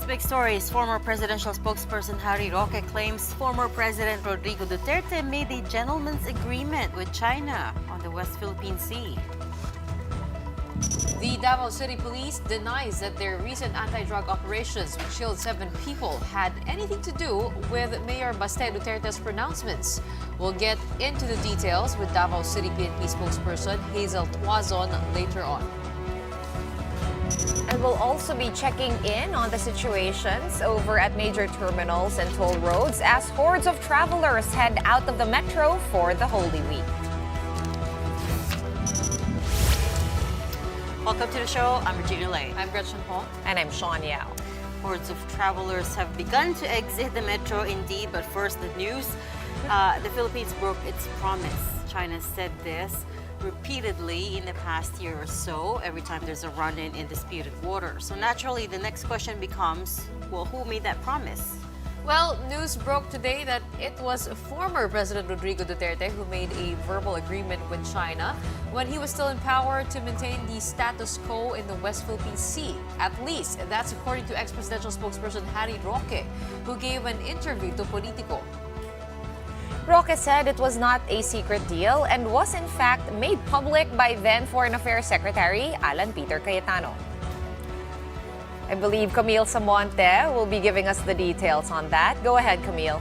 big stories. Former presidential spokesperson Roque claims former President Rodrigo Duterte made a gentleman's agreement with China on the West Philippine Sea. The Davao City Police denies that their recent anti-drug operations, which killed 7 people, had anything to do with Mayor Baste Duterte's pronouncements. We'll get into the details with Davao City PNP spokesperson Hazel Tuazon later on. And we'll also be checking in on the situations over at major terminals and toll roads as hordes of travelers head out of the metro for the Holy Week. Welcome to the show. I'm Regina. I'm Gretchen. And I'm Shawn. Hordes of travelers have begun to exit the metro indeed, but first the news. The Philippines broke its promise. China said this repeatedly in the past year or so, every time there's a run-in in disputed water. So naturally, the next question becomes, well, who made that promise? Well, news broke today that it was former President Rodrigo Duterte who made a verbal agreement with China when he was still in power to maintain the status quo in the West Philippine Sea. At least, that's according to ex-presidential spokesperson Roque, who gave an interview to Politico. Roque said it was not a secret deal and was in fact made public by then Foreign Affairs Secretary Alan Peter Cayetano. I believe Camille Samonte will be giving us the details on that. Go ahead, Camille.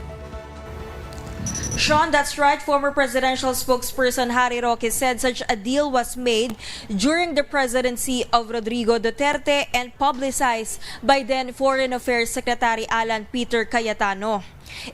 Shawn, that's right. Former presidential spokesperson Roque said such a deal was made during the presidency of Rodrigo Duterte and publicized by then Foreign Affairs Secretary Alan Peter Cayetano.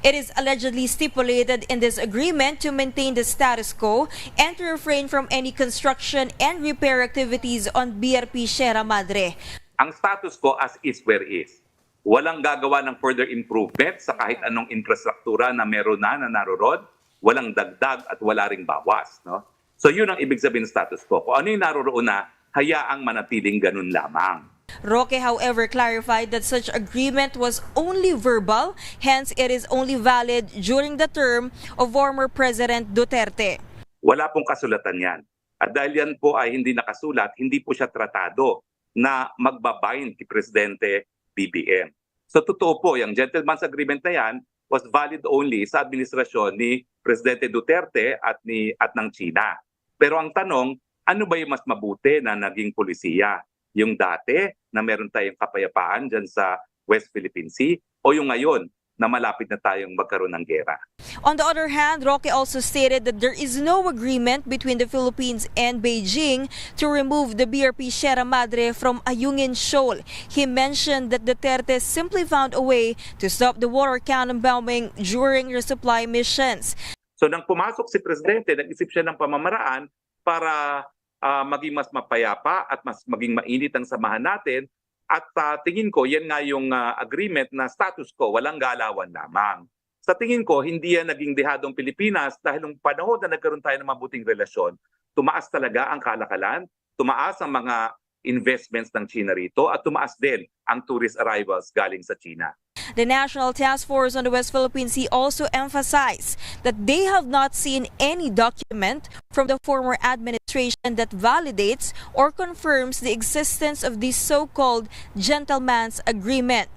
It is allegedly stipulated in this agreement to maintain the status quo and to refrain from any construction and repair activities on BRP Sierra Madre. Ang status quo as is where is. Walang gagawa ng further improvement sa kahit anong infrastruktura na meron na naroroon. Walang dagdag at wala ring bawas. No? So yun ang ibig sabihin ng status quo. Kung ano yung naroroon na, hayaang manatiling ganun lamang. Roque, however, clarified that such agreement was only verbal, hence it is only valid during the term of former President Duterte. Wala pong kasulatan yan. At dahil yan po ay hindi nakasulat, hindi po siya tratado na magbabind kay Presidente BBM. So totoo po, yung gentleman's agreement na yan was valid only sa administrasyon ni Presidente Duterte at ng China. Pero ang tanong, ano ba yung mas mabuti na naging polisiya? Yung dati na meron tayong kapayapaan dyan sa West Philippine Sea o yung ngayon na malapit na tayong magkaroon ng gera? On the other hand, Roque also stated that there is no agreement between the Philippines and Beijing to remove the BRP Sierra Madre from Ayungin Shoal. He mentioned that Duterte simply found a way to stop the water cannon bombing during resupply missions. So nang pumasok si Presidente, nag-isip siya ng pamamaraan para maging mas mapayapa at mas maging mainit ang samahan natin. At tingin ko, yan nga yung agreement na status quo, walang galawan lamang. Sa tingin ko, hindi yan naging dehadong Pilipinas dahil nung panahon na nagkaroon tayo ng mabuting relasyon, tumaas talaga ang kalakalan, tumaas ang mga investments ng China rito at tumaas din ang tourist arrivals galing sa China. The National Task Force on the West Philippine Sea also emphasized that they have not seen any document from the former administration that validates or confirms the existence of this so-called gentleman's agreement.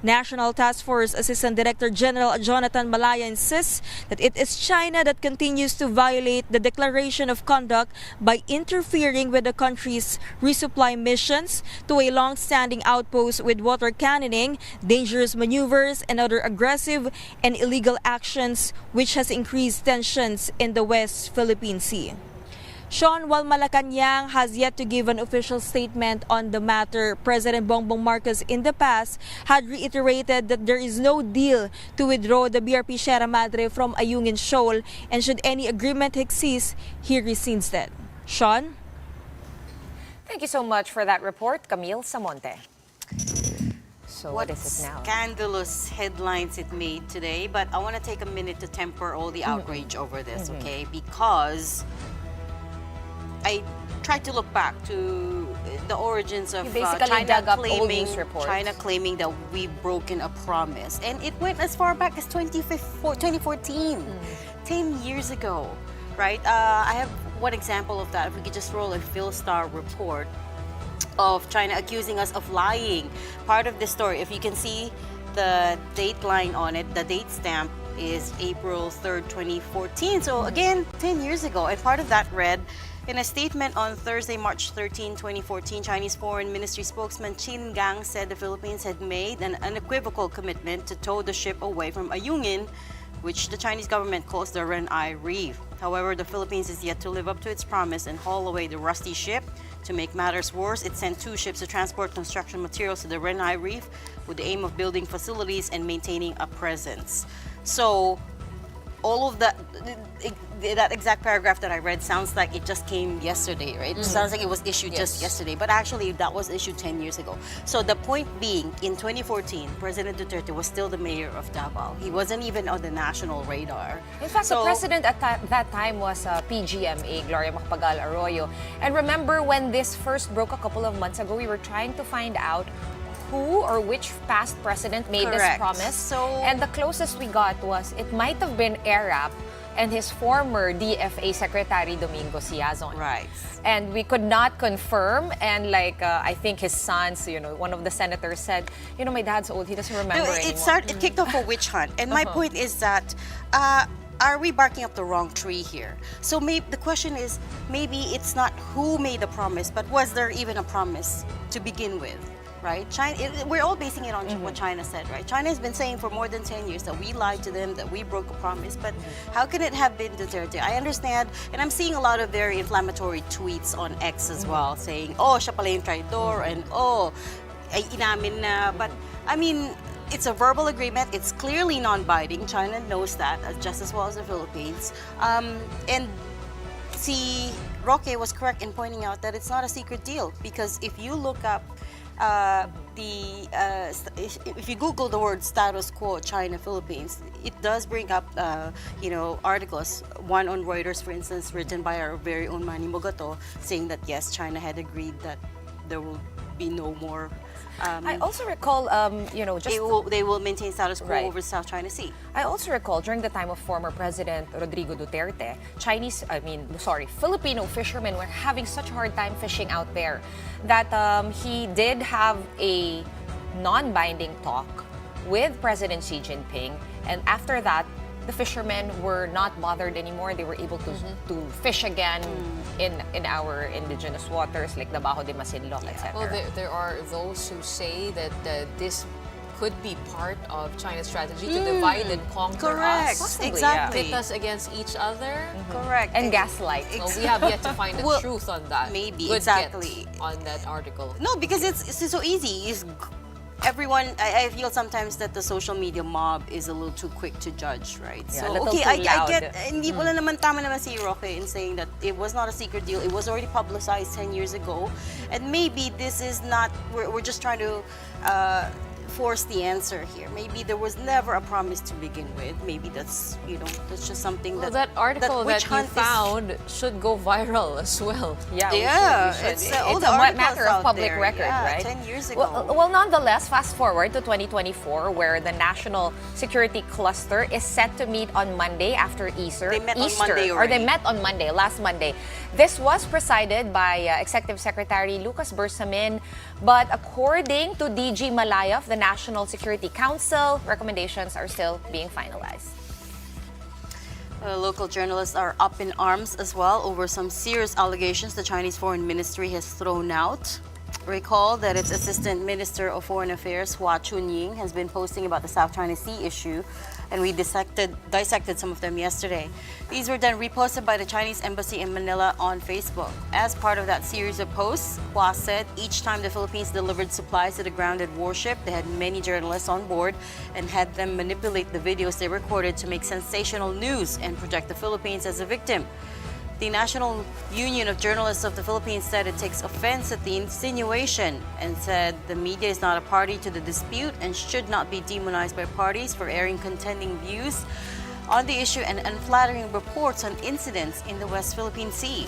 National Task Force Assistant Director General Jonathan Malaya insists that it is China that continues to violate the Declaration of Conduct by interfering with the country's resupply missions to a long-standing outpost with water cannoning, dangerous maneuvers, and other aggressive and illegal actions which has increased tensions in the West Philippine Sea. Shawn, while Malacanang has yet to give an official statement on the matter, President Bongbong Marcos in the past had reiterated that there is no deal to withdraw the BRP Sierra Madre from Ayungin Shoal, and should any agreement exist, he rescinds that. Shawn? Thank you so much for that report, Camille Samonte. So What is it now? Scandalous headlines it made today, but I want to take a minute to temper all the outrage over this, okay? Because I tried to look back to the origins of You basically China dug up old news reports. claiming that we've broken a promise. And it went as far back as 2014, 10 years ago, right? I have one example of that. If we could just roll a Philstar report. of China accusing us of lying. Part of the story, if you can see the date line on it, the date stamp is April 3rd, 2014. So again, 10 years ago. And part of that read, in a statement on Thursday, March 13, 2014, Chinese Foreign Ministry spokesman Qin Gang said the Philippines had made an unequivocal commitment to tow the ship away from Ayungin, which the Chinese government calls the Renai Reef. However, the Philippines is yet to live up to its promise and haul away the rusty ship. To make matters worse, it sent 2 ships to transport construction materials to the Renai Reef with the aim of building facilities and maintaining a presence. So, all of that exact paragraph that I read sounds like it just came yesterday, right? It sounds like it was issued just yesterday, but actually that was issued 10 years ago. So the point being, in 2014, President Duterte was still the mayor of Davao. He wasn't even on the national radar. In fact, So- the president at that time was PGMA, Gloria Macapagal Arroyo. And remember when this first broke a couple of months ago, we were trying to find out who or which past president made this Correct. promise. So- And the closest we got was it might have been ARAP and his former DFA Secretary Domingo Tuazon. Right. And we could not confirm. And I think his sons, one of the senators said, my dad's old, he doesn't remember anymore. It kicked off a witch hunt. And my point is that, are we barking up the wrong tree here? So the question is, maybe it's not who made the promise, but was there even a promise to begin with? Right? We're all basing it on what China said, right? China has been saying for more than 10 years that we lied to them, that we broke a promise, but how can it have been Duterte? I understand, and I'm seeing a lot of very inflammatory tweets on X as well, saying, oh, siya pala yung traidor, and oh, ay inamin na. But, I mean, it's a verbal agreement. It's clearly non-binding. China knows that just as well as the Philippines. And see, Roque was correct in pointing out that it's not a secret deal, because if you look up if you Google the word status quo China Philippines, it does bring up articles. One on Reuters, for instance, written by our very own Manny Mogato, saying that yes, China had agreed that there will be no more. I also recall, they will maintain status quo Right. over South China Sea. I also recall during the time of former President Rodrigo Duterte, Filipino fishermen were having such a hard time fishing out there that he did have a non-binding talk with President Xi Jinping, and after that, the fishermen were not bothered anymore. They were able to fish again in our indigenous waters like Davao de Masinloc, etc. Well, there are those who say that this could be part of China's strategy to divide and conquer Correct. us. Possibly, Exactly. Pit us against each other. Correct. And gaslight. Well, we have yet to find the Well, truth on that. maybe, Good exactly. get on that article. No, because it's so easy. Everyone, I feel sometimes that the social media mob is a little too quick to judge, right? Yeah, a So, little okay, too I loud. get, hindi wala naman tama naman si Roque in saying that it was not a secret deal. It was already publicized 10 years ago. And maybe this is not, we're just trying to force the answer here. Maybe there was never a promise to begin with. Maybe that's just something Well, that article that witch you hunt is- found should go viral as well. Yeah, Yeah, we should. it's all the a articles matter of out public there. record, Yeah, right? 10 years ago. Well, nonetheless, fast forward to 2024, where the National Security Cluster is set to meet on Monday after Easter. They met on Monday or they already. met on Monday, last Monday. This was presided by Executive Secretary Lucas Bersamin, but according to DG Malayaf, the National Security Council, recommendations are still being finalized. Local journalists are up in arms as well over some serious allegations the Chinese Foreign Ministry has thrown out. Recall that its Assistant Minister of Foreign Affairs, Hua Chunying, has been posting about the South China Sea issue, and we dissected some of them yesterday. These were then reposted by the Chinese Embassy in Manila on Facebook. As part of that series of posts, Hua said each time the Philippines delivered supplies to the grounded warship, they had many journalists on board and had them manipulate the videos they recorded to make sensational news and project the Philippines as a victim. The National Union of Journalists of the Philippines said it takes offense at the insinuation and said the media is not a party to the dispute and should not be demonized by parties for airing contending views on the issue and unflattering reports on incidents in the West Philippine Sea.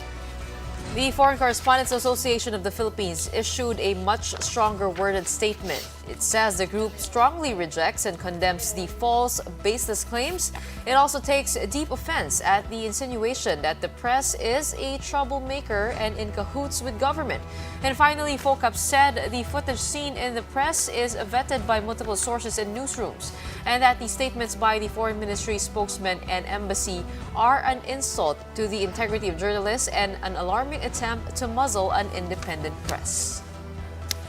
The Foreign Correspondents Association of the Philippines issued a much stronger worded statement. It says the group strongly rejects and condemns the false, baseless claims. It also takes deep offense at the insinuation that the press is a troublemaker and in cahoots with government. And finally, FOCAP said the footage seen in the press is vetted by multiple sources in newsrooms, and that the statements by the Foreign Ministry spokesman and embassy are an insult to the integrity of journalists and an alarming attempt to muzzle an independent press.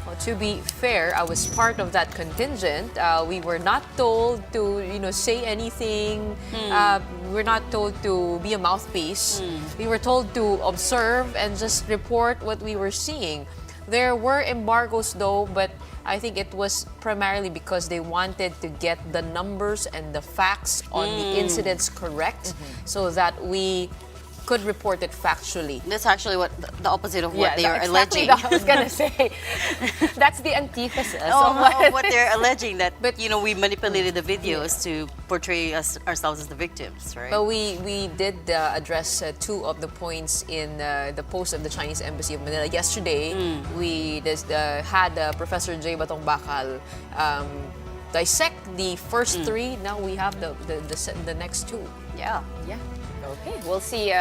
Well, to be fair, I was part of that contingent. We were not told to, say anything. We were not told to be a mouthpiece. We were told to observe and just report what we were seeing. There were embargoes though, but I think it was primarily because they wanted to get the numbers and the facts on the incidents correct so that we could report it factually. That's actually what the opposite of what they are exactly alleging. I was gonna say. That's the antithesis of of what they're alleging, that we manipulated the videos to portray ourselves as the victims, right? But we did address two of the points in the post of the Chinese Embassy of Manila. Yesterday, we had Professor J. Batong Bakal dissect the first three. Now we have the next two. Yeah. Okay, we'll see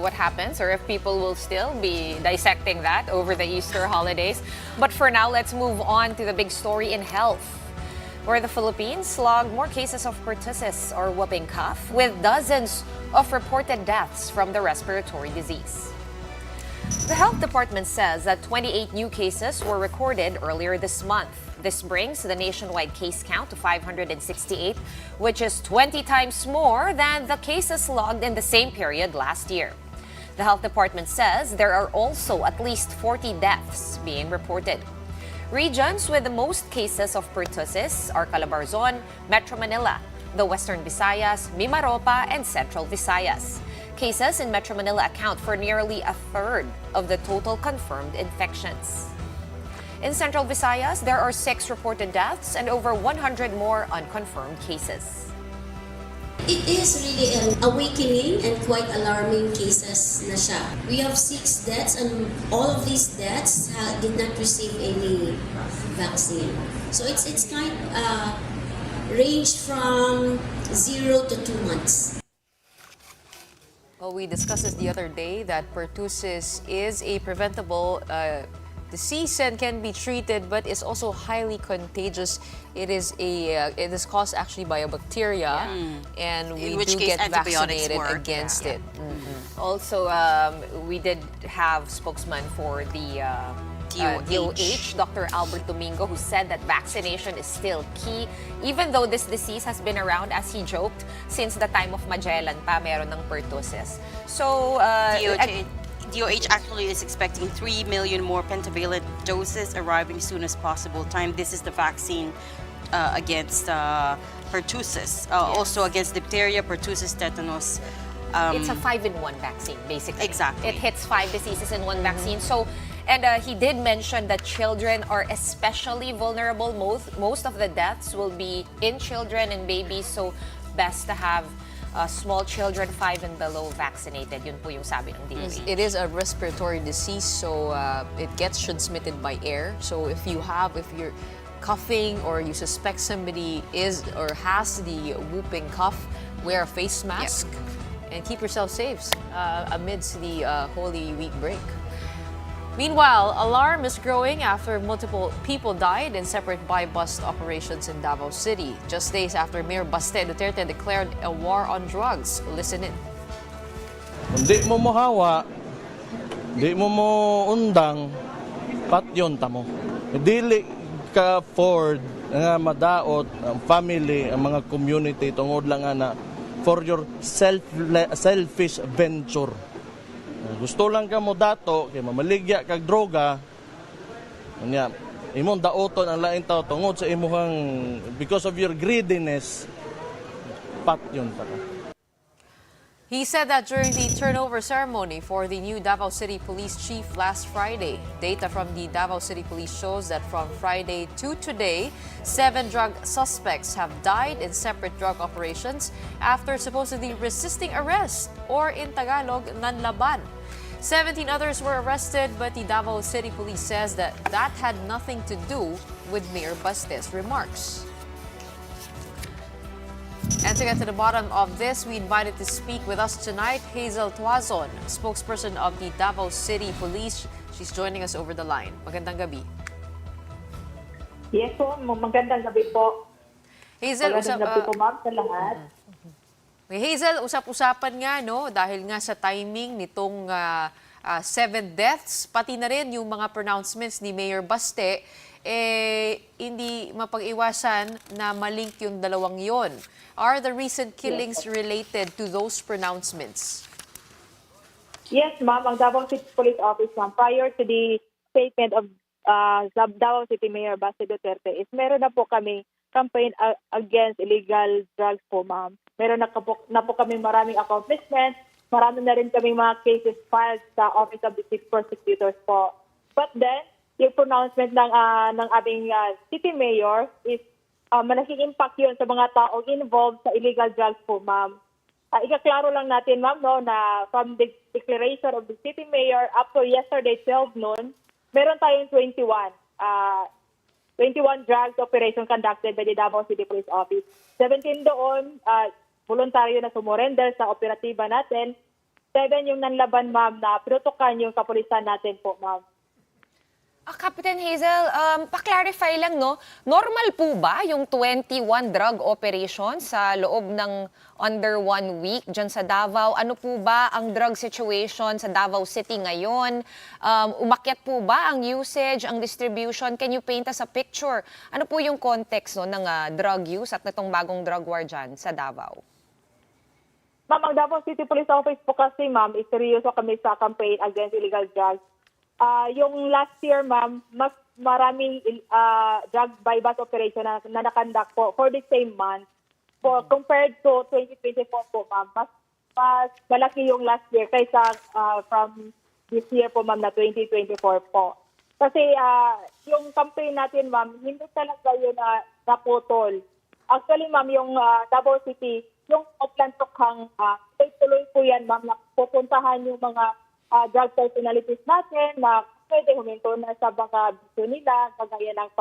what happens, or if people will still be dissecting that over the Easter holidays. But for now, let's move on to the big story in health, where the Philippines logged more cases of pertussis, or whooping cough, with dozens of reported deaths from the respiratory disease. The health department says that 28 new cases were recorded earlier this month. This brings the nationwide case count to 568, which is 20 times more than the cases logged in the same period last year. The health department says there are also at least 40 deaths being reported. Regions with the most cases of pertussis are Calabarzon, Metro Manila, the Western Visayas, Mimaropa, and Central Visayas. Cases in Metro Manila account for nearly a third of the total confirmed infections. In Central Visayas, there are 6 reported deaths and over 100 more unconfirmed cases. It is really an awakening and quite alarming cases na siya. We have 6 deaths and all of these deaths did not receive any vaccine. So it's kind range from 0 to 2 months. Well, we discussed this the other day that pertussis is a preventable disease and can be treated, but it's also highly contagious. It is caused actually by a bacteria, and we do get vaccinated against it. Also, we did have spokesman for the DOH, Dr. Albert Domingo, who said that vaccination is still key, even though this disease has been around, as he joked, since the time of Magellan pa meron ng pertussis. So, DOH actually is expecting 3 million more pentavalent doses arriving soon as possible time. This is the vaccine against pertussis, also against diphtheria, pertussis, tetanus. It's a 5-in-1 vaccine, basically. Exactly. It hits 5 diseases in one vaccine. So, and he did mention that children are especially vulnerable. Most of the deaths will be in children and babies. So, best to have small children 5 and below vaccinated. Yun po yung sabi ng DOH. It is a respiratory disease, so it gets transmitted by air. So if you're coughing or you suspect somebody is or has the whooping cough, wear a face mask and keep yourself safe amidst the Holy Week break. Meanwhile, alarm is growing after multiple people died in separate buy-bust operations in Davao City, just days after Mayor Baste Duterte declared a war on drugs. Listen in. Kung di mo mohawa, di mo undang, patyon ta mo. Dili ka afford nga madaot ang family, ang mga community tungod lang na for your selfish venture. Gusto lang ka mo dato kay mamaligya kag droga. Unya, imong daoton ang lain tao tungod sa imong because of your greediness. Patyon ta ka. He said that during the turnover ceremony for the new Davao City Police Chief last Friday. Data from the Davao City Police shows that from Friday to today, 7 drug suspects have died in separate drug operations after supposedly resisting arrest, or in Tagalog, nanlaban. 17 others were arrested, but the Davao City Police says that had nothing to do with Mayor Baste's remarks. And to get to the bottom of this, we invited to speak with us tonight Hazel Tuazon, spokesperson of the Davao City Police. She's joining us over the line. Magandang gabi. Yes po, magandang gabi po. Hazel, Magandang gabi po ma'am sa lahat. Hazel, usap-usapan nga, no, dahil nga sa timing nitong 7 deaths, pati na rin yung mga pronouncements ni Mayor Baste, hindi mapag-iwasan na malink yung dalawang yon. Are the recent killings related to those pronouncements? Yes ma'am, ang Davao City Police Office ma'am, prior to the statement of Davao City Mayor Baste Duterte, is meron na po kami campaign against illegal drugs po ma'am. Meron na po kami maraming accomplishments, marami na rin kami mga cases filed sa Office of the Chief Prosecutors po. But then, yung pronouncement ng aming city mayor is malaking impact yun sa mga taong involved sa illegal drugs po ma'am. Ikaklaro lang natin ma'am no, na from the declaration of the city mayor up to yesterday 12 noon, meron tayong 21 drugs operation conducted by the Davao City Police Office. 17 doon, voluntaryo na sumurrender sa operatiba natin. 7 yung nanlaban, ma'am, na pinutukan yung kapulisan natin po, ma'am. Captain Hazel, pa-clarify lang, no? Normal po ba yung 21 drug operations sa loob ng under 1 week dyan sa Davao? Ano po ba ang drug situation sa Davao City ngayon? Umakyat po ba ang usage, ang distribution? Can you paint us a picture? Ano po yung context no, ng drug use at itong bagong drug war dyan sa Davao? Ma'am, ang Davao City Police Office po kasi, ma'am, is seryoso kami sa campaign against illegal drugs. Yung last year, ma'am, mas maraming drug buy-bust operation na nakandak po for the same month. Compared to 2024 po, ma'am, mas malaki yung last year kaysa from this year po, ma'am, na 2024 po. Kasi yung campaign natin, ma'am, hindi talaga yun naputol. Actually, ma'am, yung Davao City, yung Oplan Tukhang, tuloy po yan, ma'am, na pupuntahan yung mga drug personalities natin na pwede huminto na sa mga biso nila, kagaya ng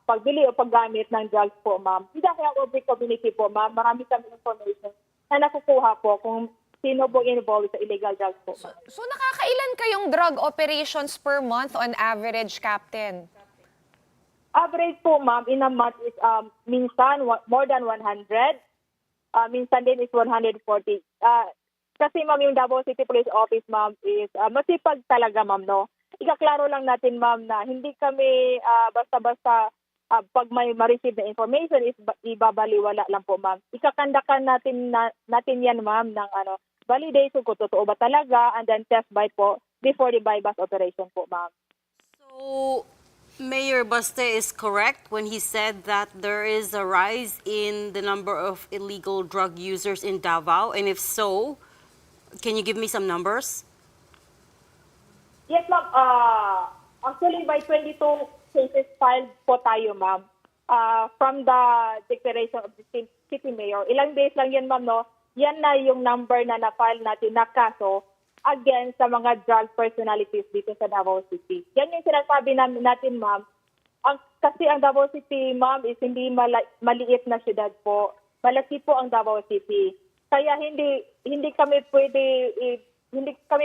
pagbili o paggamit ng drugs po, ma'am. Hindi kaya outbreak community po, ma'am. Marami kami information na nakukuha po kung sino po involved sa illegal drugs po. So nakakailan kayong drug operations per month on average, Captain? Average po, ma'am, in a month is minsan more than 100. Minsan din is 140. Kasi, ma'am, yung Davao City Police Office, ma'am, is masipag talaga, ma'am, no? Ikaklaro lang natin, ma'am, na hindi kami basta-basta pag may ma-receive na information is ibabaliwala lang po, ma'am. Ikakandakan natin yan, ma'am, ng validation kung totoo ba talaga and then test buy po before the buy-bust operation po, ma'am. So, Mayor Baste is correct when he said that there is a rise in the number of illegal drug users in Davao, and if so, can you give me some numbers? Yes, ma'am. Actually, by 22 cases filed po tayo, ma'am. From the declaration of the city mayor. Ilang days lang yan, ma'am, no? Yan na yung number na na-file natin na kaso against sa mga drug personalities dito sa Davao City. Yan yung sinasabi natin, ma'am. Kasi ang Davao City, ma'am, is hindi maliit na syudad po. Malaki po ang Davao City. Kaya hindi kami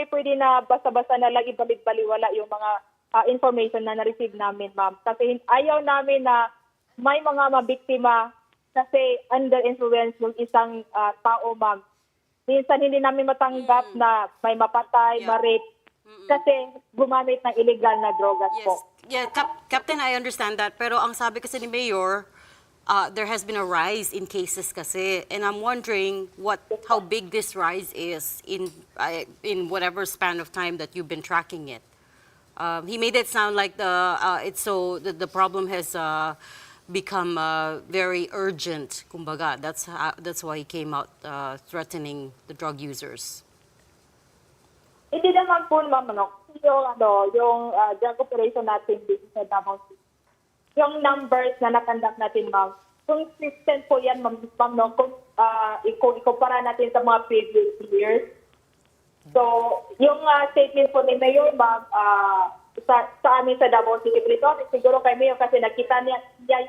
pwede na basta-basta na lang ibalik-baliwala yung mga information na na-receive namin, ma'am. Kasi ayaw namin na may mga mabiktima kasi under influence ng isang tao, ma'am. Minsan hindi namin matanggap na may mapatay, ma-rape, kasi gumamit ng illegal na drogas po. Yeah, Captain, I understand that. Pero ang sabi kasi ni Mayor, there has been a rise in cases kasi, and I'm wondering how big this rise is in whatever span of time that you've been tracking it. He made it sound like the problem has become very urgent. Kumbaga, that's why he came out threatening the drug users. Hindi naman po, ma'am, yung drug operation natin dito sa Davao City. Yung numbers na nakandak natin, ma'am, consistent po yan, ma'am, no? Kung ikumpara natin sa mga previous years, So, yung statement po ni Mayor, ma'am, sa amin sa Davao City Police Office, siguro kay Mayor kasi nakita niya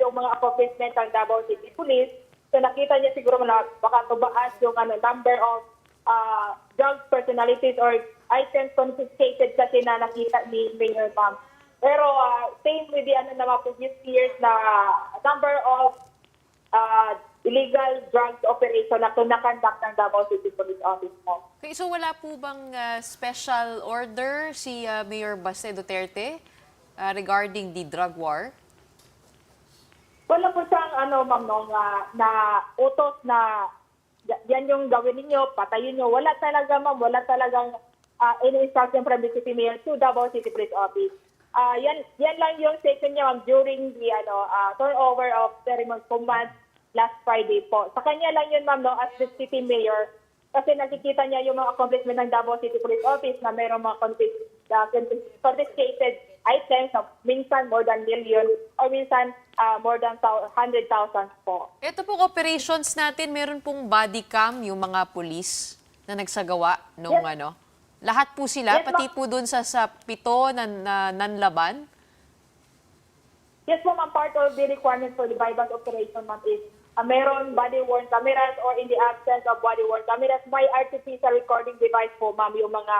yung mga accomplishment ng Davao City Police. So, nakita niya siguro na baka tubaas yung number of drug personalities or items confiscated kasi na nakita ni Mayor, ma'am. Pero same with the naman previous years na number of illegal drugs operation na kinakonduct ng Davao City Police Office mo. Okay, so wala po bang special order si Mayor Baste Duterte regarding the drug war? Wala po siyang ma'am, no, na utos na yan yung gawin ninyo, patayin nyo. Wala talaga, ma'am. Wala talagang any instruction from the City Mayor to Davao City Police Office. Yan lang yung statement niya, ma'am, during the turnover of ceremony command last Friday po. Sa kanya lang yun, ma'am, no, as the City Mayor. Kasi nakikita niya yung mga accomplishment ng Davao City Police Office na mayroong mga confiscated items na minsan more than million or minsan more than 100,000 po. Ito pong operations natin, meron pong body cam yung mga pulis na nagsagawa nung Yes. Lahat po sila, Yes, pati po dun sa pito na nanlaban? Yes po, ma'am, part of the requirement for the bypass operation, ma'am, is meron body-worn cameras or in the absence of body-worn cameras, may artificial recording device po, ma'am, yung mga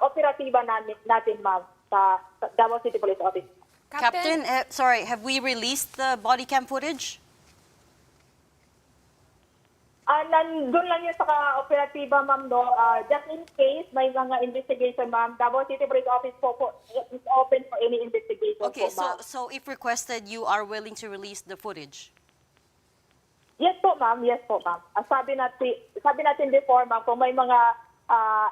operatiba natin, ma'am, sa Davao City Police Office. Captain, sorry, have we released the body cam footage? Nandun lang yun sa operatiba, ma'am, no. Just in case may mga investigation, ma'am, Davao City Police Office po is open for any investigation Okay, po, ma'am. so if requested, you are willing to release the footage? Yes po, ma'am. Yes po, ma'am. Sabi natin before, ma'am, kung may mga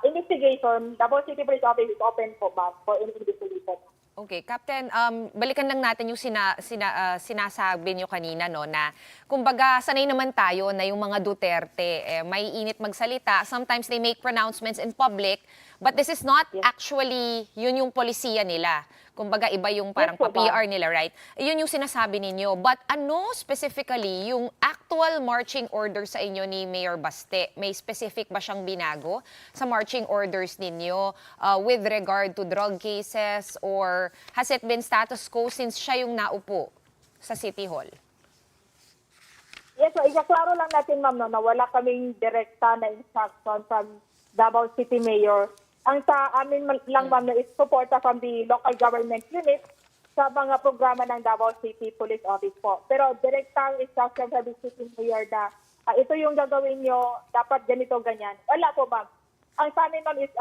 investigation, Davao City Police Office is open po, ma'am, for any investigation. Okay, Captain, balikan lang natin yung sinasabi niyo kanina, no, na kumbaga sanay naman tayo na yung mga Duterte, may init magsalita. Sometimes they make pronouncements in public, but this is not actually yun yung polisiya nila. Kumbaga iba yung parang Yes po, pa-PR nila, right? Yun yung sinasabi ninyo. But ano specifically yung actual marching order sa inyo ni Mayor Baste? May specific ba siyang binago sa marching orders ninyo with regard to drug cases, or has it been status quo since siya yung naupo sa City Hall? Yes, so ikaklaro lang natin, ma'am, no, na wala kaming direkta na instruction from Davao City Mayor. Ang sa amin lang, ma'am, is supporta from the local government unit sa mga programa ng Davao City Police Office po. Pero direktang instruction from the City Mayor na ito yung gagawin nyo, dapat ganito, ganyan. Wala po, ma'am. Ang sa amin, ma'am, is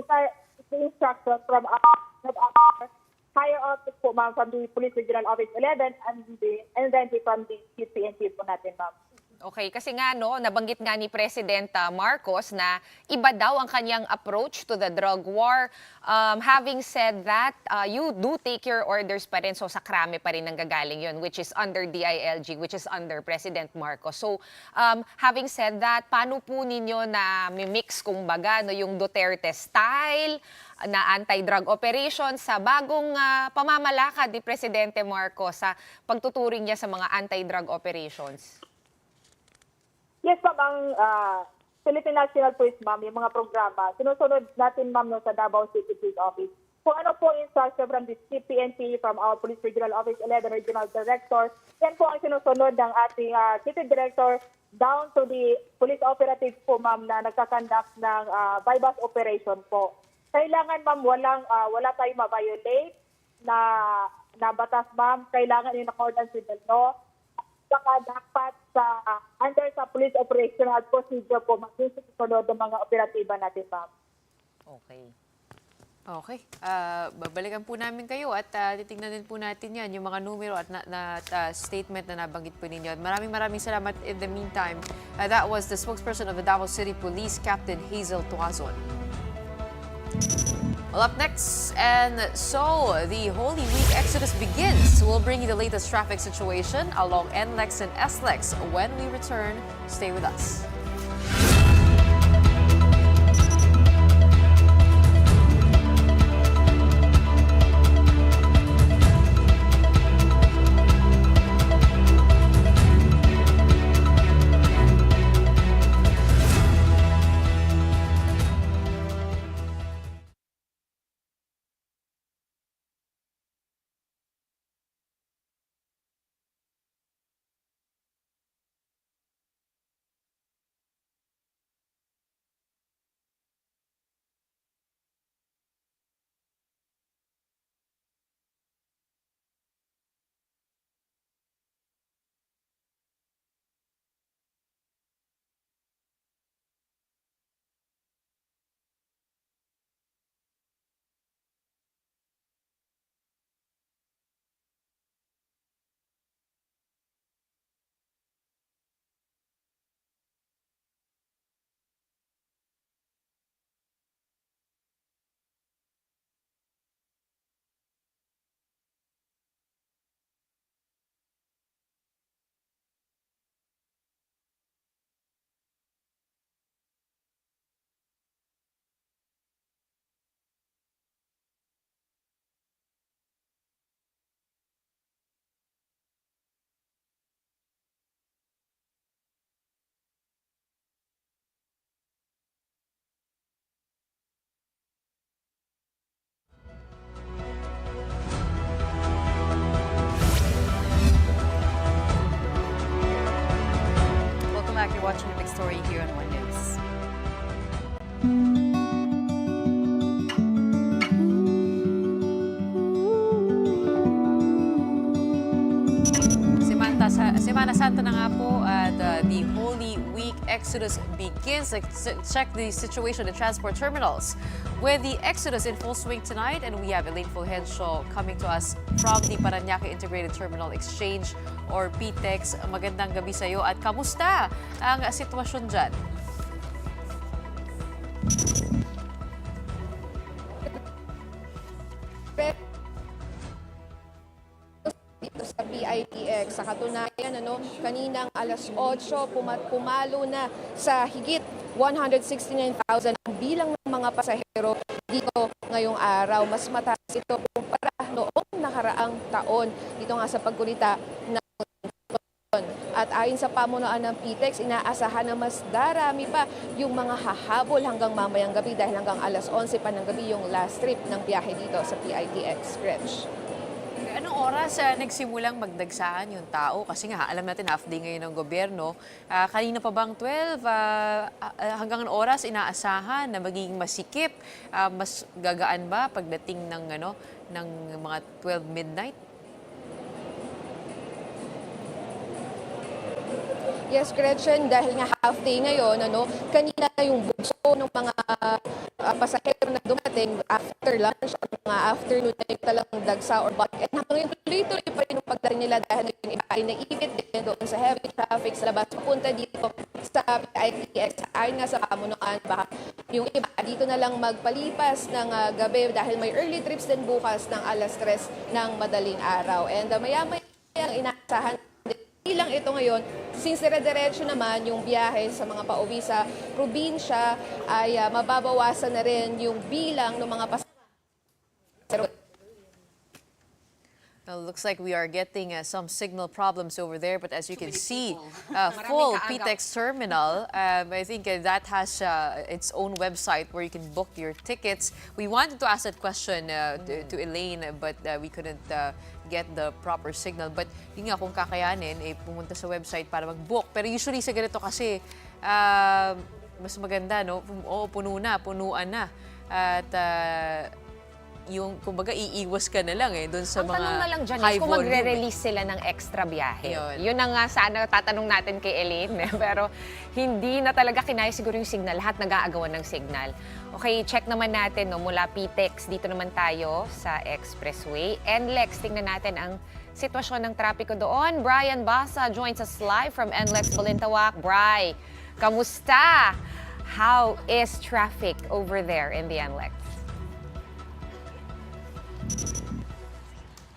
the instruction from our higher office po, ma'am, from the Police Regional Office 11 and then from the PNP po natin, ma'am. Okay, kasi nga no, nabanggit nga ni President Marcos na iba daw ang kanyang approach to the drug war. Having said that, you do take your orders pa rin, so sa krame pa rin nanggagaling yun, which is under DILG, which is under President Marcos. So, having said that, paano po ninyo na mimix kumbaga no, yung Duterte style na anti-drug operation sa bagong pamamalakad ni Presidente Marcos sa pagtuturing niya sa mga anti-drug operations? Yes, ma'am, ang Philippine National Police, ma'am, yung mga programa, sinusunod natin, ma'am, no, sa Davao City Police Office. Kung ano po instruction from the CPNP, from our Police Regional Office 11 Regional Director, yan po ang sinusunod ng ating City Director down to the police operatives po, ma'am, na nagkakandak ng bypass operation po. Kailangan, ma'am, wala tayong ma-violate na batas, ma'am. Kailangan in accordance with the law. Saka dapat under sa police operational procedure po, magsusunod ng mga operatiba natin, ma'am. Okay. Okay. Babalikan po namin kayo at titignan din po natin yan, yung mga numero at statement na nabanggit po ninyo. At maraming salamat in the meantime. That was the spokesperson of the Davao City Police, Captain Hazel Tuazon. Well, up next, and so the Holy Week exodus begins. We'll bring you the latest traffic situation along NLEX and SLEX when we return. Stay with us. Semana Santa na nga po at the Holy Week Exodus begins. Let's check the situation at transport terminals with the Exodus in full swing tonight, and we have Elaine Fulgencio coming to us from the Parañaque Integrated Terminal Exchange or PTEX. Magandang gabi sa iyo at kamusta ang sitwasyon dyan? Dito sa PITX. Sa katunayan, kaninang alas 8, pumalo na sa higit 169,000 ang bilang ng mga pasahero dito ngayong araw. Mas mataas ito kumpara noong nakaraang taon. Dito nga sa pagkulita ng at ayon sa pamunuan ng PTEX, inaasahan na mas darami pa yung mga hahabol hanggang mamayang gabi dahil hanggang alas 11 pa ng gabi yung last trip ng biyahe dito sa PITX. Gretchen. Anong oras nagsimulang magdagsaan yung tao? Kasi nga, alam natin half day ngayon ng gobyerno. Kanina pa bang 12? Hanggang anong oras inaasahan na magiging masikip? Mas gagaan ba pagdating ng mga 12 midnight? Yes, Gretchen, dahil nga half day ngayon, kanina yung bugso ng mga pasahero na dumating after lunch or mga afternoon na yung talagang dagsa or bulk. And hanggang tuloy-tuloy pa rin yung pagdating nila dahil yung iba ay naipit din doon sa heavy traffic sa labas. Papunta dito sa PITX. Ayon nga sa pamunuan, baka yung iba dito na lang magpalipas ng gabi dahil may early trips din bukas ng alas 3 ng madaling araw. And maya-maya ang inaasahan ilang ito ngayon, since dire-diretso naman yung biyahe sa mga pauwi sa probinsya, ay mababawasan na rin yung bilang ng mga pasahero. Well, looks like we are getting some signal problems over there, but as you can see, full PTEX terminal. I think that has its own website where you can book your tickets. We wanted to ask that question to Elaine, but we couldn't get the proper signal. But yun nga, kung kakayanin, pumunta sa website para mag-book. Pero usually sa ganito kasi, mas maganda, punuan na. At yung, kumbaga, iiwas ka na lang doon sa mga high volume. Ang tanong na lang dyan is kung magre-release sila ng extra biyahe. Yun ang sana tatanong natin kay Elaine. Pero hindi na talaga kinaya siguro yung signal. Lahat nag-aagawan ng signal. Okay, check naman natin mula PTEX. Dito naman tayo sa Expressway. NLEX, tingnan natin ang sitwasyon ng trapiko doon. Brian Basa joins us live from NLEX Balintawak. Bri, kamusta? How is traffic over there in the NLEX?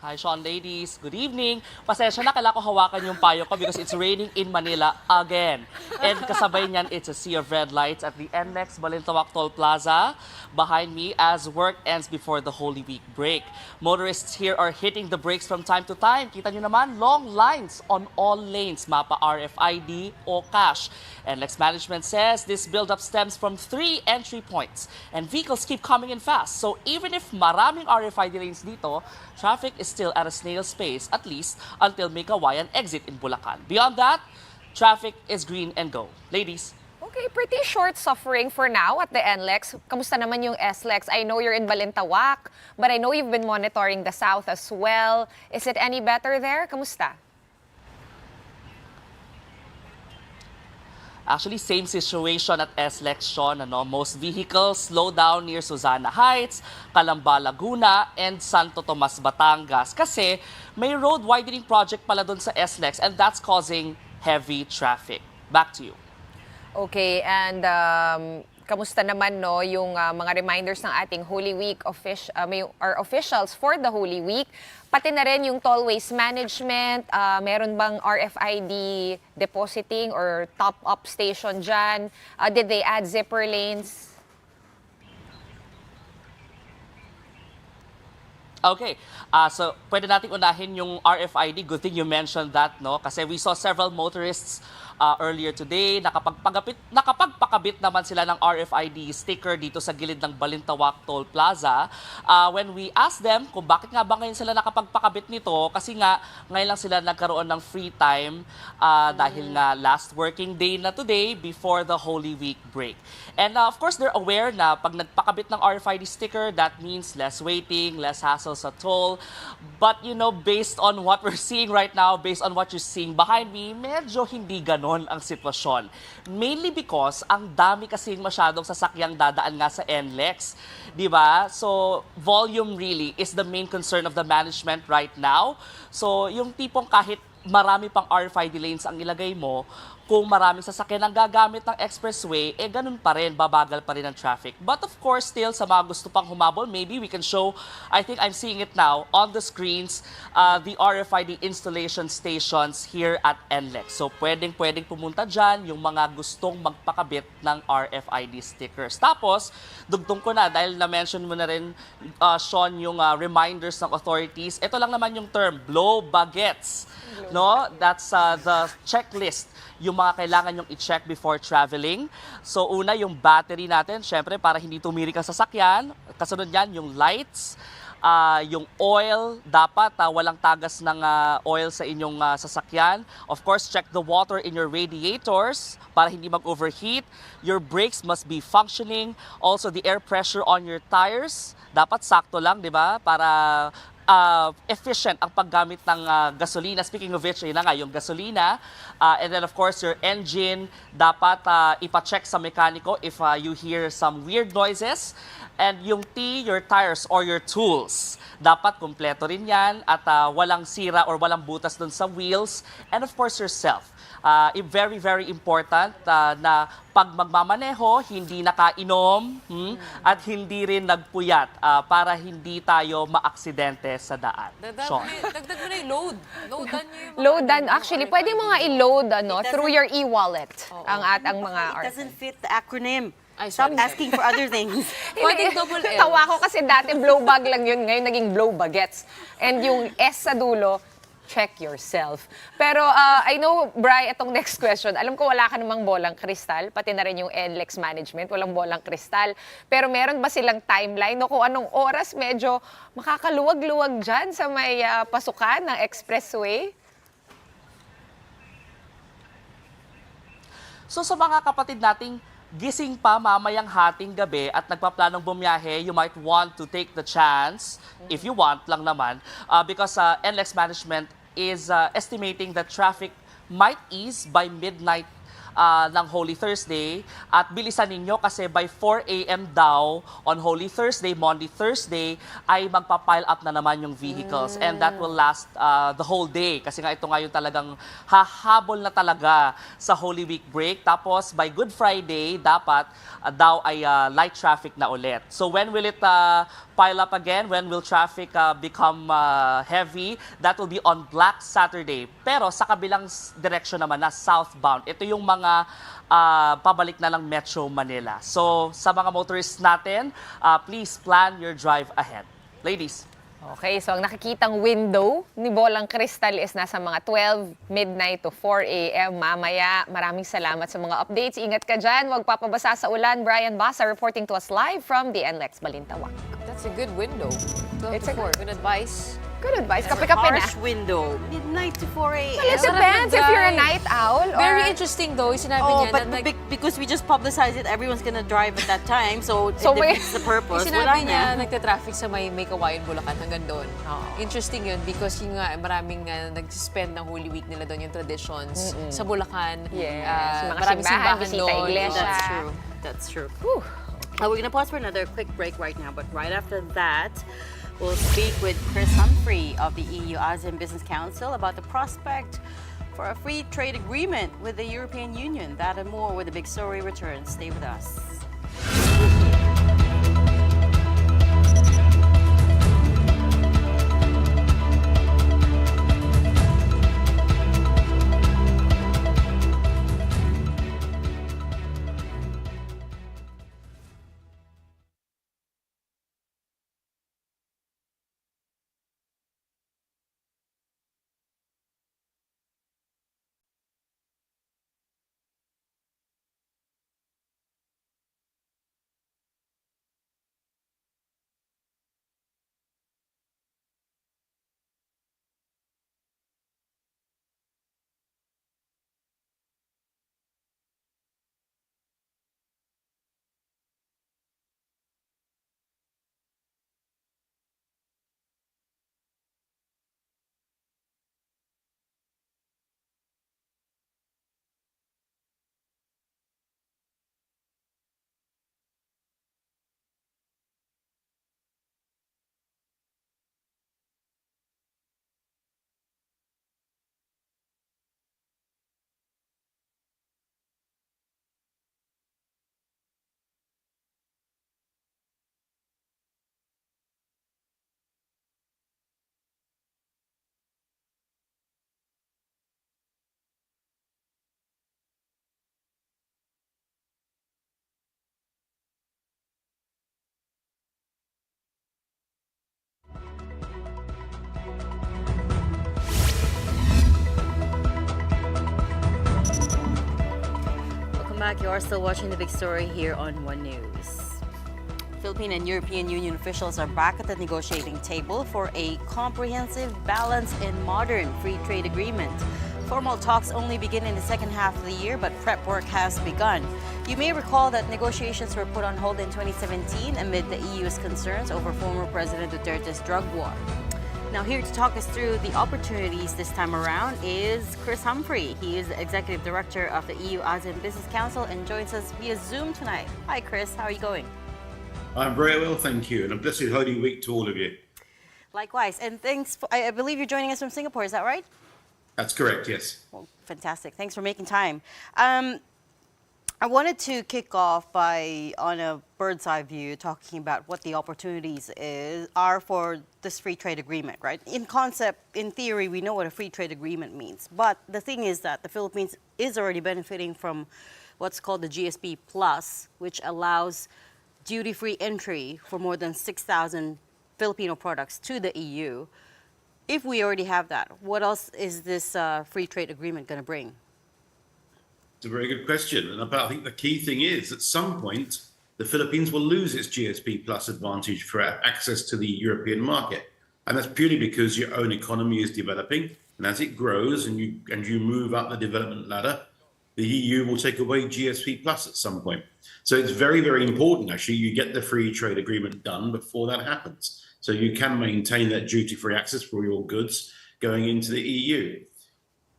Hi, Shawn, ladies. Good evening. Pasensya na, kailangan ko hawakan yung payo ko because it's raining in Manila again. And kasabay niyan, it's a sea of red lights at the NLEX Balintawak Toll Plaza behind me as work ends before the Holy Week break. Motorists here are hitting the brakes from time to time. Kita nyo naman, long lines on all lanes, mapa RFID o cash. NLEX management says this buildup stems from 3 entry points and vehicles keep coming in fast. So even if maraming RFID lanes dito, traffic is still at a snail's pace, at least until Mikawayan exit in Bulacan. Beyond that, traffic is green and go. Ladies. Okay, pretty short suffering for now at the NLEX. Kamusta naman yung SLEX? I know you're in Balintawak, but I know you've been monitoring the south as well. Is it any better there? Kamusta? Actually, same situation at SLEX, Shawn. Most vehicles slow down near Susana Heights, Calamba, Laguna, and Santo Tomas, Batangas. Kasi may road widening project pala dun sa SLEX and that's causing heavy traffic. Back to you. Okay, and kamusta naman yung mga reminders ng ating Holy Week our officials for the Holy Week? Pati na rin yung tollways management, meron bang RFID depositing or top-up station dyan? Did they add zipper lanes? Okay, so pwede natin unahin yung RFID. Good thing you mentioned that, no? Kasi we saw several motorists earlier today. Nakapagpakabit naman sila ng RFID sticker dito sa gilid ng Balintawak Toll Plaza. When we asked them kung bakit nga ba ngayon sila nakapagpakabit nito, kasi nga ngayon lang sila nagkaroon ng free time dahil nga last working day na today before the Holy Week break. And of course, they're aware na pag nagpakabit ng RFID sticker, that means less waiting, less hassle sa toll. But you know, based on what we're seeing right now, based on what you're seeing behind me, medyo hindi ganon ang sitwasyon. Mainly because ang dami kasing masyadong sasakyang dadaan nga sa NLEX. Diba? So, volume really is the main concern of the management right now. So, yung tipong kahit marami pang RFID lanes ang ilagay mo, kung maraming sasakyan ang gagamit ng expressway, ganun pa rin, babagal pa rin ang traffic. But of course, still, sa mga gusto pang humabol, maybe we can show, I think I'm seeing it now, on the screens, the RFID installation stations here at NLEX. So, pwedeng pumunta dyan yung mga gustong magpakabit ng RFID stickers. Tapos, dugtong ko na, dahil na-mention mo na rin, Shawn, yung reminders ng authorities. Ito lang naman yung term, blow baguettes. No? That's the checklist, yung mga kailangan yung i-check before traveling. So una, yung battery natin, syempre para hindi tumirik ang sasakyan. Kasunod yan, yung lights, yung oil, dapat walang tagas ng oil sa inyong sasakyan. Of course, check the water in your radiators para hindi mag-overheat. Your brakes must be functioning. Also, the air pressure on your tires, dapat sakto lang, di ba? Para efficient ang paggamit ng gasolina. Speaking of which, yun na nga, yung gasolina. And then of course, your engine, dapat ipacheck sa mekaniko if you hear some weird noises. And yung your tires or your tools, dapat kumpleto rin yan at walang sira or walang butas dun sa wheels. And of course, yourself. Very, very important na pag magmamaneho, hindi nakainom at hindi rin nagpuyat para hindi tayo maaksidente sa daan. Dagdag mo na yung load. Loadan nyo yung mga Loadan. Actually, pwede mo nga i-load through your e-wallet ang mga It RFID. doesn't fit the acronym. Ay, Stop sorry. asking for other things. Pwedeng double L. Tawa ko kasi dati blow bag lang yun, ngayon naging blow baguettes. And yung S sa dulo, check yourself. Pero I know, Bri, itong next question, alam ko wala ka namang bolang kristal, pati na rin yung NLEX management, walang bolang kristal. Pero meron ba silang timeline no, kung anong oras medyo makakaluwag-luwag dyan sa may pasukan ng expressway? So sa mga kapatid nating gising pa mamayang hating gabi at nagpaplanong bumiyahe, you might want to take the chance, if you want lang naman, because NLEX management is estimating that traffic might ease by midnight ng Holy Thursday. At bilisan ninyo kasi by 4 a.m. daw on Holy Thursday, Monday, Thursday, ay magpa-pile up na naman yung vehicles. And that will last the whole day. Kasi nga ito nga yung talagang hahabol na talaga sa Holy Week break. Tapos by Good Friday, dapat daw ay light traffic na ulit. So when will it pile up again? When will traffic become heavy? That will be on Black Saturday. Pero sa kabilang direction naman na southbound. Ito yung mga pabalik na lang Metro Manila. So sa mga motorists natin, please plan your drive ahead. Ladies. Okay, so ang nakikitang window ni Bolang Kristal is nasa mga 12 midnight to 4 a.m. mamaya. Maraming salamat sa mga updates. Ingat ka dyan. Huwag papabasa sa ulan. Brian Basa reporting to us live from the NLEX Balintawak. That's a good window. 12 It's to 4. Good advice. Good advice. Kape-kape na. Harsh window. Midnight to 4 a.m. Well, it depends if you're a night owl or... Very interesting though, yung sinabi Oh, niya but na because we just publicized it, everyone's gonna drive at that time. So, So it may- defeats the purpose. yung Wala sinabi na. niya, nagta-traffic sa may Kawayan, Bulacan hanggang doon. Oo. Interesting yun because yung nga, maraming nag-spend ng Holy Week nila doon, yung traditions. Sa Bulacan, Yes, mga maraming simbahan, simbahan bisita doon. iglesia. That's true. That's true. We're gonna pause for another quick break right now, but right after that, we'll speak with Chris Humphrey of the EU-ASEAN Business Council about the prospect for a free trade agreement with the European Union. That and more when the big story returns. Stay with us. back. You are still watching the big story here on One News. Philippine and European Union officials are back at the negotiating table for a comprehensive, balanced, and modern free trade agreement. Formal talks only begin in the second half of the year, but prep work has begun. You may recall that negotiations were put on hold in 2017 amid the EU's concerns over former President Duterte's drug war. Now, here to talk us through the opportunities this time around is Chris Humphrey. He is the Executive Director of the EU ASEAN Business Council and joins us via Zoom tonight. Hi, Chris. How are you going? I'm very well, thank you, and a blessed Holy Week to all of you. Likewise, and thanks. I believe you're joining us from Singapore. Is that right? That's correct, yes. Well, fantastic. Thanks for making time. I wanted to kick off by, on a bird's eye view, talking about what the opportunities are for this free trade agreement, right? In concept, in theory, we know what a free trade agreement means. But the thing is that the Philippines is already benefiting from what's called the GSP Plus, which allows duty-free entry for more than 6,000 Filipino products to the EU. If we already have that, what else is this free trade agreement going to bring? It's a very good question. And I think the key thing is, at some point, the Philippines will lose its GSP Plus advantage for access to the European market. And that's purely because your own economy is developing. And as it grows and you move up the development ladder, the EU will take away GSP Plus at some point. So it's very, very important, actually, you get the free trade agreement done before that happens. So you can maintain that duty-free access for your goods going into the EU.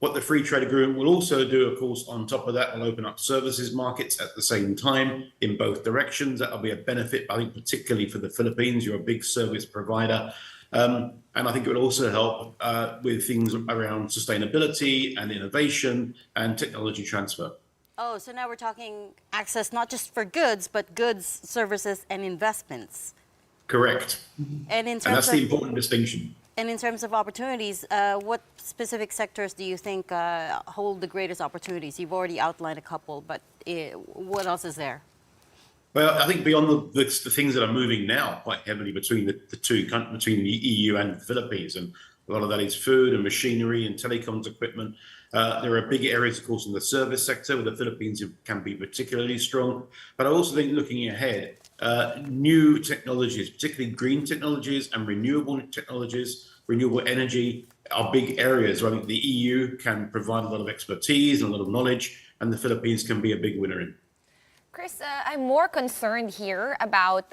What the free trade agreement will also do, of course, on top of that, will open up services markets at the same time in both directions. That'll be a benefit, I think, particularly for the Philippines. You're a big service provider. And I think it will also help with things around sustainability and innovation and technology transfer. Oh, so now we're talking access not just for goods, but goods, services, and investments. Correct. And that's the important distinction. And in terms of opportunities, what specific sectors do you think hold the greatest opportunities? You've already outlined a couple, but what else is there? Well, I think beyond the things that are moving now quite heavily between the two countries, between the EU and the Philippines, and a lot of that is food and machinery and telecoms equipment. There are big areas, of course, in the service sector where the Philippines can be particularly strong. But I also think looking ahead, new technologies, particularly green technologies and renewable technologies, renewable energy are big areas where I think the EU can provide a lot of expertise and a lot of knowledge, and the Philippines can be a big winner in. Chris, I'm more concerned here about,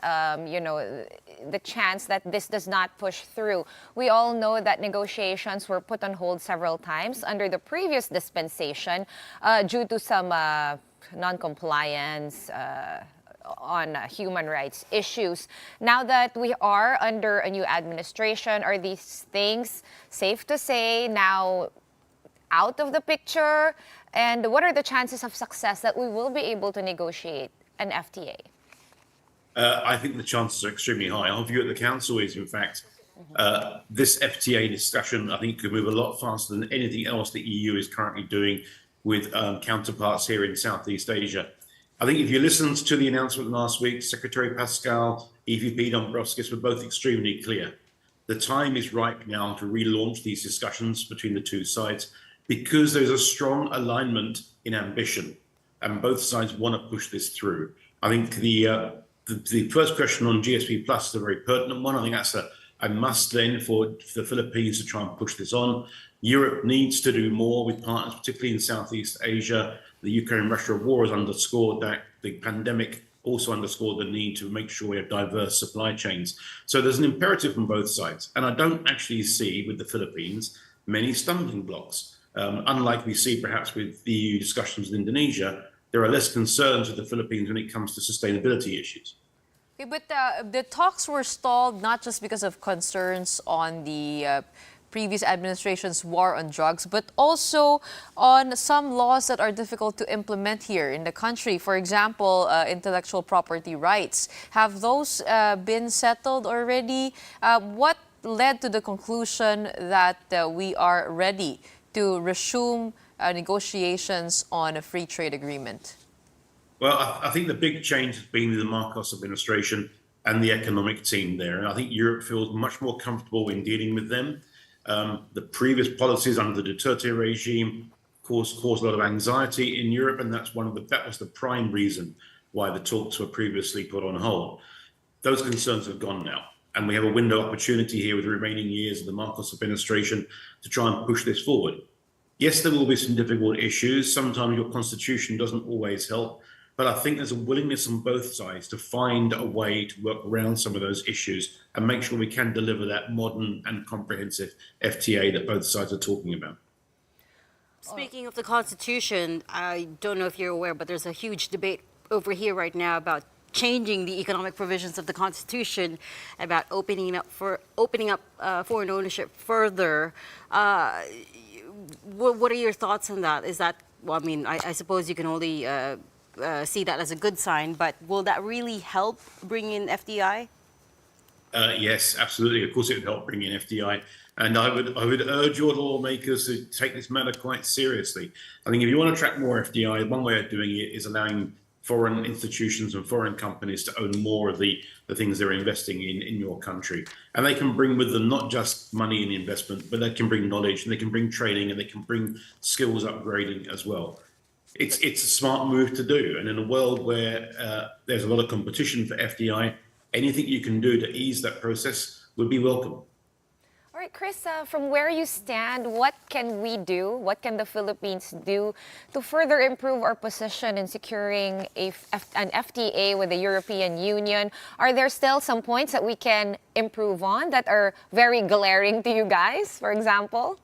the chance that this does not push through. We all know that negotiations were put on hold several times under the previous dispensation due to some non-compliance on human rights issues. Now that we are under a new administration, are these things, safe to say, now out of the picture? And what are the chances of success that we will be able to negotiate an FTA? I think the chances are extremely high. Our view at the Council is, in fact, this FTA discussion, I think, could move a lot faster than anything else the EU is currently doing with counterparts here in Southeast Asia. I think if you listened to the announcement last week, Secretary Pascal, EVP Dombrovskis were both extremely clear. The time is ripe now to relaunch these discussions between the two sides because there's a strong alignment in ambition and both sides want to push this through. I think the first question on GSP Plus is a very pertinent one. I think that's a must then for the Philippines to try and push this on. Europe needs to do more with partners, particularly in Southeast Asia. The Ukraine-Russia war has underscored that. The pandemic also underscored the need to make sure we have diverse supply chains. So there's an imperative from both sides. And I don't actually see with the Philippines many stumbling blocks. Unlike we see perhaps with the EU discussions with Indonesia, there are less concerns with the Philippines when it comes to sustainability issues. Okay, but the talks were stalled not just because of concerns on the previous administration's war on drugs, but also on some laws that are difficult to implement here in the country. For example, intellectual property rights. Have those been settled already? What led to the conclusion that we are ready to resume negotiations on a free trade agreement? Well, I think the big change has been with the Marcos administration and the economic team there. And I think Europe feels much more comfortable in dealing with them. The previous policies under the Duterte regime caused a lot of anxiety in Europe, and that was the prime reason why the talks were previously put on hold. Those concerns have gone now, and we have a window of opportunity here with the remaining years of the Marcos administration to try and push this forward. Yes, there will be some difficult issues. Sometimes your constitution doesn't always help, but I think there's a willingness on both sides to find a way to work around some of those issues and make sure we can deliver that modern and comprehensive FTA that both sides are talking about. Speaking of the Constitution, I don't know if you're aware, but there's a huge debate over here right now about changing the economic provisions of the Constitution, about opening up foreign ownership further. What are your thoughts on that? Is that, well, I mean, I suppose you can only see that as a good sign, but will that really help bring in FDI? Yes, absolutely. Of course, it would help bring in FDI. And I would urge your lawmakers to take this matter quite seriously. I think if you want to attract more FDI, one way of doing it is allowing foreign institutions and foreign companies to own more of the things they're investing in your country. And they can bring with them not just money and investment, but they can bring knowledge, and they can bring training, and they can bring skills upgrading as well. It's a smart move to do. And in a world where there's a lot of competition for FDI, anything you can do to ease that process would be welcome. All right, Chris, from where you stand, what can we do? What can the Philippines do to further improve our position in securing an FTA with the European Union? Are there still some points that we can improve on that are very glaring to you guys, for example?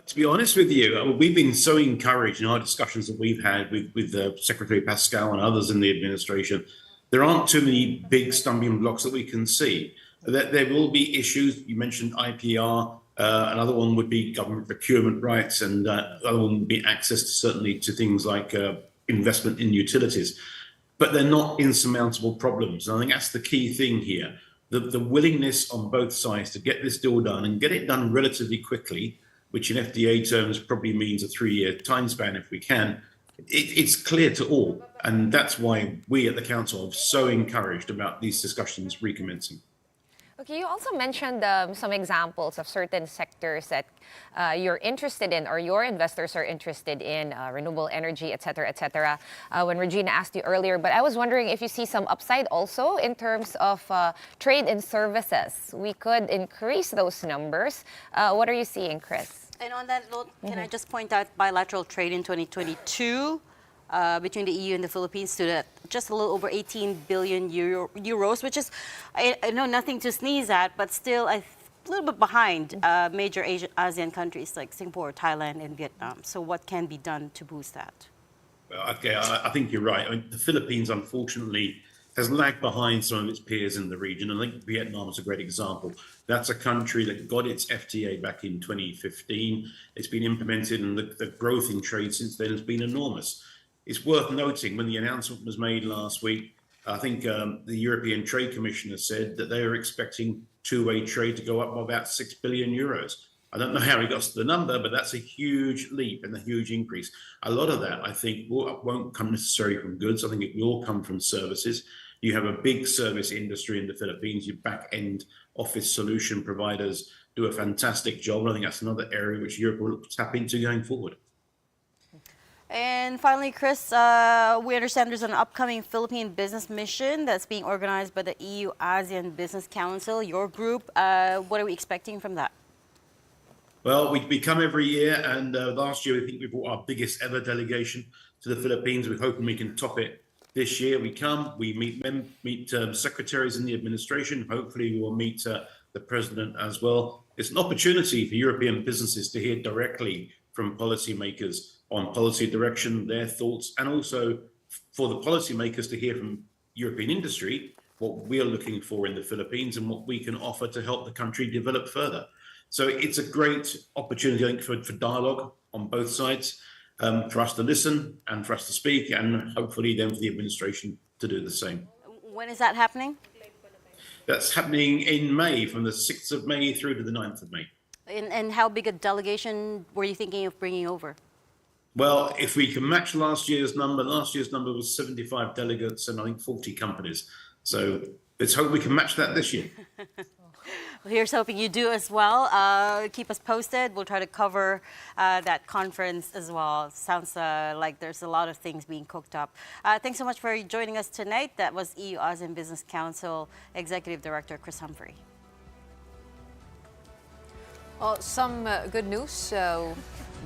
To be honest with you, we've been so encouraged in our discussions that we've had with Secretary Pascal and others in the administration. There aren't too many big stumbling blocks that we can see. There will be issues. You mentioned IPR. Another one would be government procurement rights, and another one would be access certainly to things like investment in utilities. But they're not insurmountable problems. And I think that's the key thing here. The willingness on both sides to get this deal done and get it done relatively quickly, which in FDA terms probably means a 3-year time span if we can. It's clear to all. And that's why we at the Council are so encouraged about these discussions recommencing. Okay, you also mentioned some examples of certain sectors that you're interested in or your investors are interested in, renewable energy, et cetera, when Regina asked you earlier. But I was wondering if you see some upside also in terms of trade and services. We could increase those numbers. What are you seeing, Chris? And on that note, can I just point out bilateral trade in 2022 between the EU and the Philippines stood at just a little over 18 billion euros, which is, I know, nothing to sneeze at, but still a little bit behind major ASEAN countries like Singapore, Thailand, and Vietnam. So what can be done to boost that? Well, okay, I think you're right. I mean, the Philippines, unfortunately, has lagged behind some of its peers in the region. I think Vietnam is a great example. That's a country that got its FTA back in 2015. It's been implemented, and the growth in trade since then has been enormous. It's worth noting when the announcement was made last week, I think the European Trade Commissioner said that they are expecting two-way trade to go up by about 6 billion euros. I don't know how he got to the number, but that's a huge leap and a huge increase. A lot of that, I think, won't come necessarily from goods. I think it will come from services. You have a big service industry in the Philippines. Your back-end office solution providers do a fantastic job. And I think that's another area which Europe will tap into going forward. And finally, Chris, we understand there's an upcoming Philippine business mission that's being organized by the EU ASEAN Business Council, your group. What are we expecting from that? Well, we come every year, and last year I think we brought our biggest ever delegation to the Philippines. We're hoping we can top it this year. We come, we meet secretaries in the administration. Hopefully we will meet the president as well. It's an opportunity for European businesses to hear directly from policymakers on policy direction, their thoughts, and also for the policymakers to hear from European industry what we are looking for in the Philippines and what we can offer to help the country develop further. So it's a great opportunity, I think, for dialogue on both sides, for us to listen and for us to speak, and hopefully then for the administration to do the same. When is that happening? That's happening in May, from the 6th of May through to the 9th of May. And how big a delegation were you thinking of bringing over? Well, if we can match last year's number was 75 delegates and I think 40 companies. So let's hope we can match that this year. Here's hoping you do as well. Keep us posted. We'll try to cover that conference as well. Sounds like there's a lot of things being cooked up. Thanks so much for joining us tonight. That was EU ASEAN Business Council Executive Director Chris Humphrey. Well, some good news.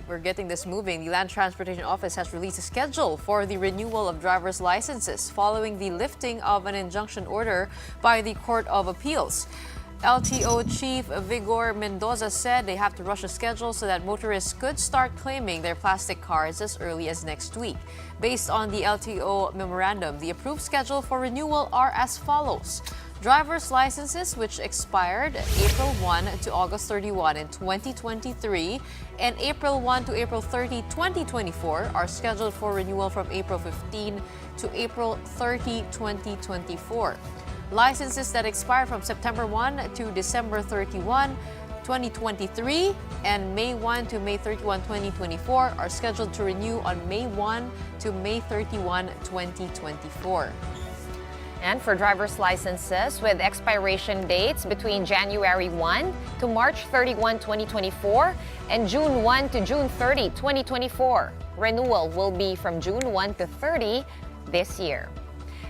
We're getting this moving. The Land Transportation Office has released a schedule for the renewal of driver's licenses following the lifting of an injunction order by the Court of Appeals. LTO Chief Vigor Mendoza said they have to rush a schedule so that motorists could start claiming their plastic cards as early as next week. Based on the LTO memorandum, the approved schedule for renewal are as follows. Driver's licenses which expired April 1 to August 31 in 2023 and April 1 to April 30, 2024 are scheduled for renewal from April 15 to April 30, 2024. Licenses that expire from September 1 to December 31, 2023 and May 1 to May 31, 2024 are scheduled to renew on May 1 to May 31, 2024. And for driver's licenses with expiration dates between January 1 to March 31, 2024 and June 1 to June 30, 2024, renewal will be from June 1 to 30 this year.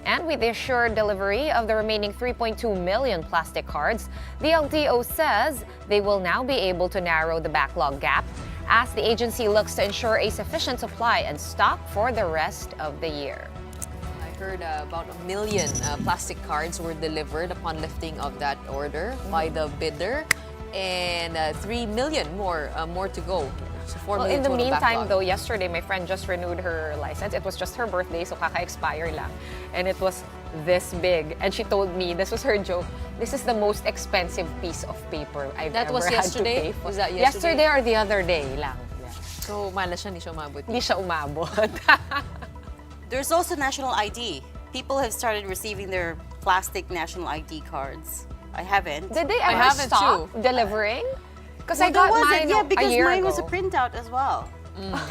And with the assured delivery of the remaining 3.2 million plastic cards, the LTO says they will now be able to narrow the backlog gap as the agency looks to ensure a sufficient supply and stock for the rest of the year. Heard about 1 million plastic cards were delivered upon lifting of that order by the bidder, and 3 million more to go. So 4 Well, million in the total meantime, backlog. though, yesterday my friend just renewed her license. It was just her birthday, so kaka-expire lang. And it was this big. And she told me, this was her joke, this is the most expensive piece of paper I've That ever was had yesterday? to pay for. Was that yesterday? Yesterday or the other day lang. Yeah. So mala siya, hindi siya umabot. Hindi siya umabot. There's also national ID. People have started receiving their plastic national ID cards. I haven't. Did they I ever haven't stop too. delivering? Because Well, I got there wasn't, mine yeah, because a year mine ago. was a printout as well.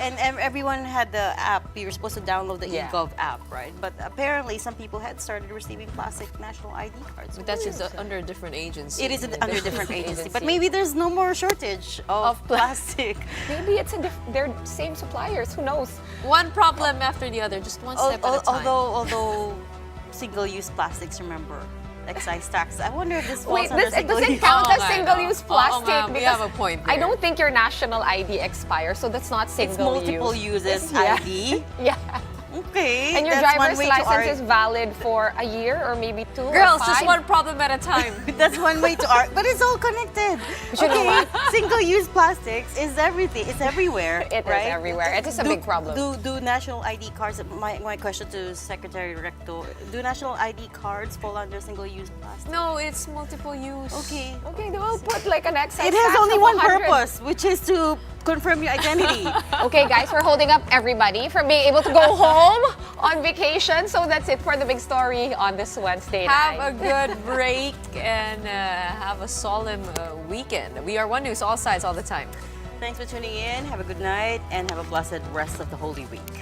And everyone had the app. You were supposed to download the Yeah. eGov app, right? But apparently some people had started receiving plastic national ID cards. But that's just under a different agency. It is under a different agency. But agency. maybe there's no more shortage of plastic. Maybe it's they're same suppliers. Who knows? One problem after the other, just one step at a time. Although single-use plastics, remember, excise tax. I wonder if this falls Wait, under it doesn't single-use. count Oo as nga, single-use no? plastic Oo nga, we because have a point I there. don't think your national ID expires, so that's not It's single-use. multiple uses Yeah. ID. Yeah. Okay, And your that's one driver's way to license is valid for a year or maybe 2 Girls, or 5. just one problem at a time. That's one way to argue, but it's all connected. You know what? Single-use plastics is everything. It's everywhere. It is right? everywhere. It is a big problem. Do national ID cards? My question to Secretary Recto: do national ID cards fall under single-use plastic? No, it's multiple use. Okay. Okay, they will put like an excise It has tax only of one 100. purpose, which is to confirm your identity. Okay, guys, we're holding up everybody from being able to go home on vacation. So that's it for the big story on this Wednesday Have night. a good break and have a solemn weekend. We are One News, all sides, all the time. Thanks for tuning in. Have a good night and have a blessed rest of the Holy Week.